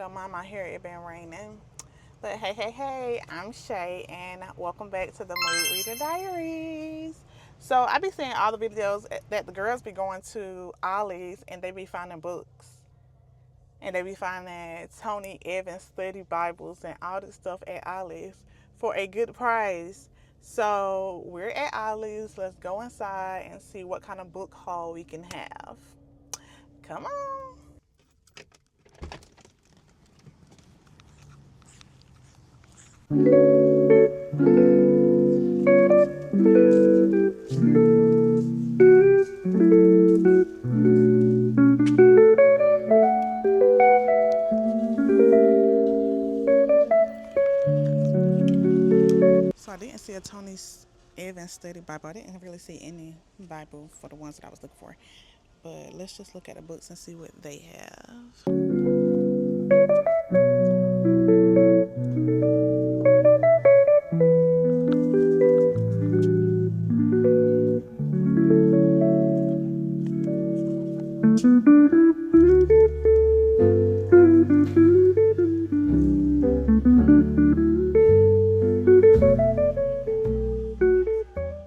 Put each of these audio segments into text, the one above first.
Don't mind my hair, it been raining. But hey, I'm Shay, and welcome back to the Mood Reader Diaries. So I be seeing all the videos that the girls be going to Ollie's and they be finding books. And they be finding Tony Evans study Bibles and all this stuff at Ollie's for a good price. So we're at Ollie's. Let's go inside and see what kind of book haul we can have. Come on. So I didn't see a Tony Evans study Bible. I didn't really see any Bible for the ones that I was looking for. But let's just look at the books and see what they have.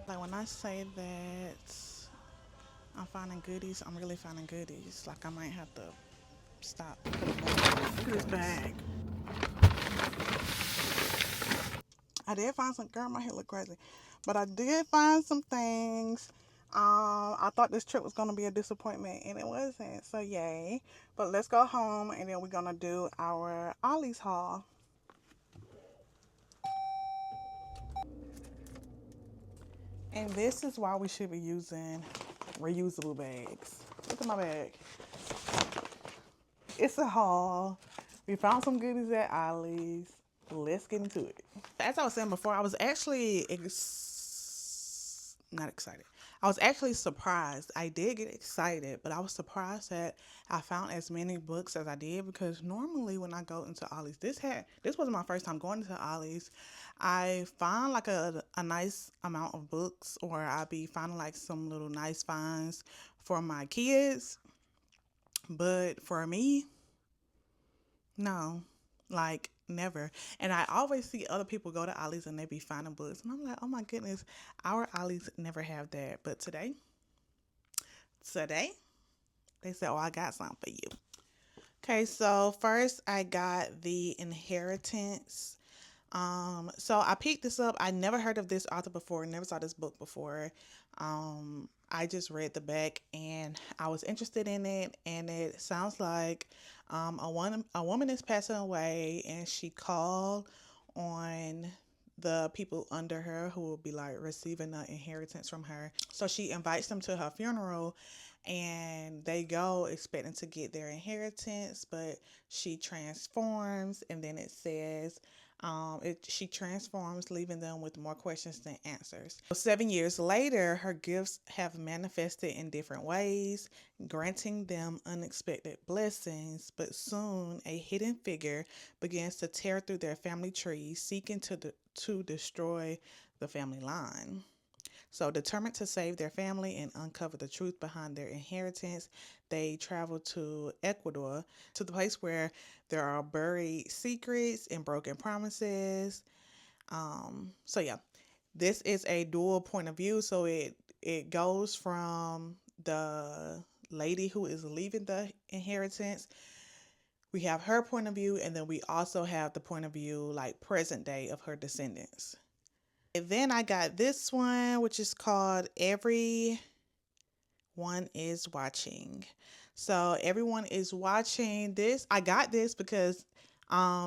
Like when I say that I'm finding goodies, I'm really finding goodies. Like I might have to stop. Look at this bag. I did find some, girl, my hair look crazy. But I did find some things. I thought this trip was going to be a disappointment, and it wasn't. So, yay. But let's go home, and then we're going to do our Ollie's haul. And this is why we should be using reusable bags. Look at my bag. It's a haul. We found some goodies at Ollie's. Let's get into it. As I was saying before, I was actually not excited. I was actually surprised. I did get excited, but I was surprised that I found as many books as I did because normally when I go into Ollie's, this wasn't my first time going to Ollie's. I find like a nice amount of books, or I'll be finding like some little nice finds for my kids. But for me, no, like never. And I always see other people go to Ollie's and they be finding books. And I'm like, oh my goodness, our Ollie's never have that. But today, they said, oh, I got something for you. Okay, so first I got The Inheritance. So I picked this up. I never heard of this author before, never saw this book before. I just read the back and I was interested in it, and it sounds like a woman is passing away and she called on the people under her who will be like receiving the inheritance from her. So she invites them to her funeral and they go expecting to get their inheritance, but she transforms, and then it says she transforms, leaving them with more questions than answers. So 7 years later, her gifts have manifested in different ways, granting them unexpected blessings. But soon, a hidden figure begins to tear through their family tree, seeking to destroy the family line. So, determined to save their family and uncover the truth behind their inheritance, they travel to Ecuador, to the place where there are buried secrets and broken promises. So yeah, this is a dual point of view. So it goes from the lady who is leaving the inheritance. We have her point of view, and then we also have the point of view, like present day, of her descendants. And then I got this one, which is called Everyone is Watching. So everyone is watching this. I got this because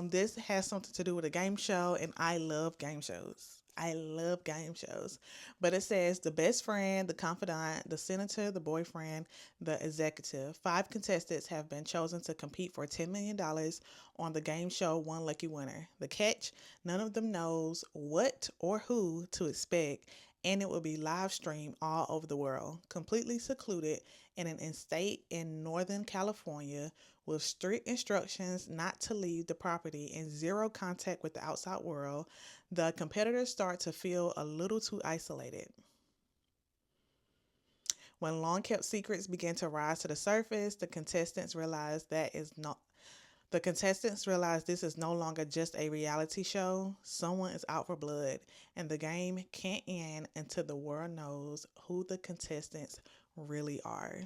this has something to do with a game show, and I love game shows. I love game shows. But it says the best friend, the confidant, the senator, the boyfriend, the executive. 5 contestants have been chosen to compete for $10 million on the game show One Lucky Winner. The catch, none of them knows what or who to expect, and it will be live streamed all over the world, completely secluded in an estate in Northern California with strict instructions not to leave the property and zero contact with the outside world. The competitors start to feel a little too isolated. When long kept secrets begin to rise to the surface, the contestants realize The contestants realize this is no longer just a reality show. Someone is out for blood, and the game can't end until the world knows who the contestants really are.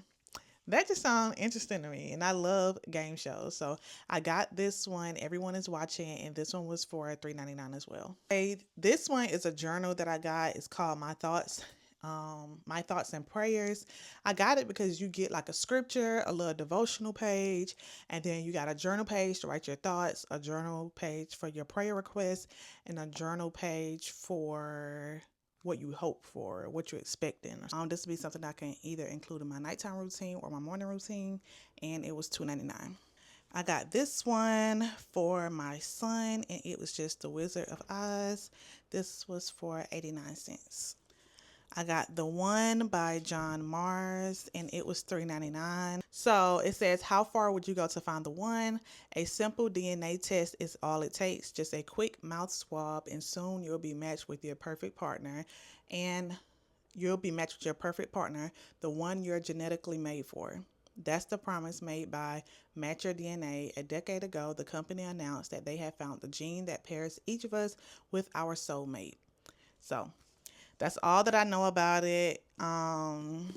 That just sounds interesting to me, and I love game shows. So I got this one. Everyone is watching, and this one was for $3.99 as well. Okay, this one is a journal that I got. It's called My Thoughts and Prayers. I got it because you get like a scripture, a little devotional page, and then you got a journal page to write your thoughts, a journal page for your prayer requests, and a journal page for what you hope for, what you're expecting. This will be something I can either include in my nighttime routine or my morning routine, and it was $2.99. I got this one for my son, and it was just The Wizard of Oz. This was for 89 cents. I got the one by John Mars, and it was $3.99. So it says, how far would you go to find the one? A simple DNA test is all it takes. Just a quick mouth swab, and soon you'll be matched with your perfect partner. And you'll be matched with your perfect partner, the one you're genetically made for. That's the promise made by Match Your DNA. A decade ago, the company announced that they had found the gene that pairs each of us with our soulmate. So that's all that I know about it. And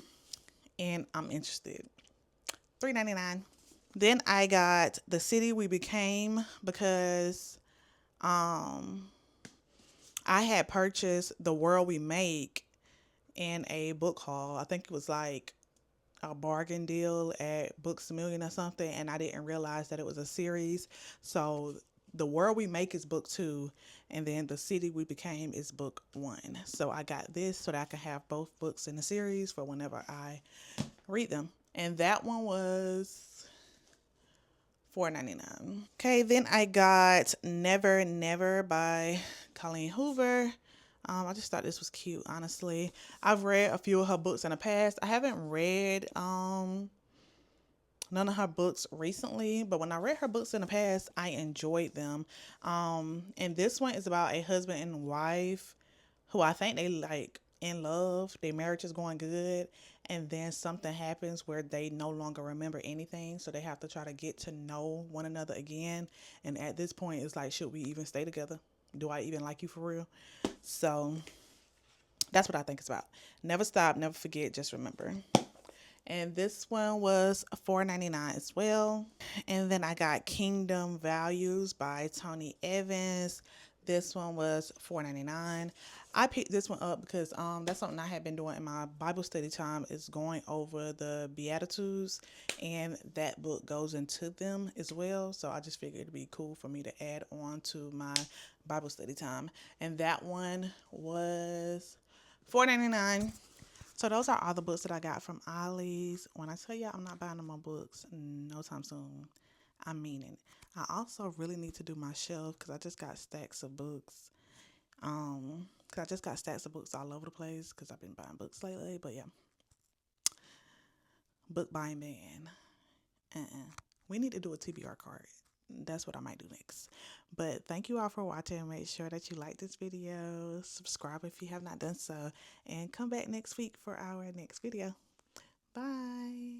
I'm interested. $3.99. Then I got The City We Became because I had purchased The World We Make in a book haul. I think it was like a bargain deal at Books A Million or something, and I didn't realize that it was a series. So The World We Make is book 2, and then The City We Became is book 1. So I got this so that I can have both books in the series for whenever I read them. And that one was $4.99. Okay, then I got Never Never by Colleen Hoover. I just thought this was cute, honestly. I've read a few of her books in the past. I haven't read none of her books recently, but when I read her books in the past, I enjoyed them. And this one is about a husband and wife who I think they like in love. Their marriage is going good, and then something happens where they no longer remember anything, so they have to try to get to know one another again. And at this point, it's like, should we even stay together? Do I even like you for real? So that's what I think it's about. Never stop, never forget, just remember. And this one was $4.99 as well. And then I got Kingdom Values by Tony Evans. This one was $4.99. I picked this one up because that's something I had been doing in my Bible study time, is going over the Beatitudes, and that book goes into them as well. So I just figured it'd be cool for me to add on to my Bible study time. And that one was $4.99. So those are all the books that I got from Ollie's. When I tell y'all I'm not buying no more books no time soon, I mean it. I also really need to do my shelf because I just got stacks of books. Cause I just got stacks of books all over the place because I've been buying books lately. But yeah, book buying ban. We need to do a TBR card. That's what I might do next. But thank you all for watching. Make sure that you like this video, subscribe if you have not done so, and come back next week for our next video. Bye.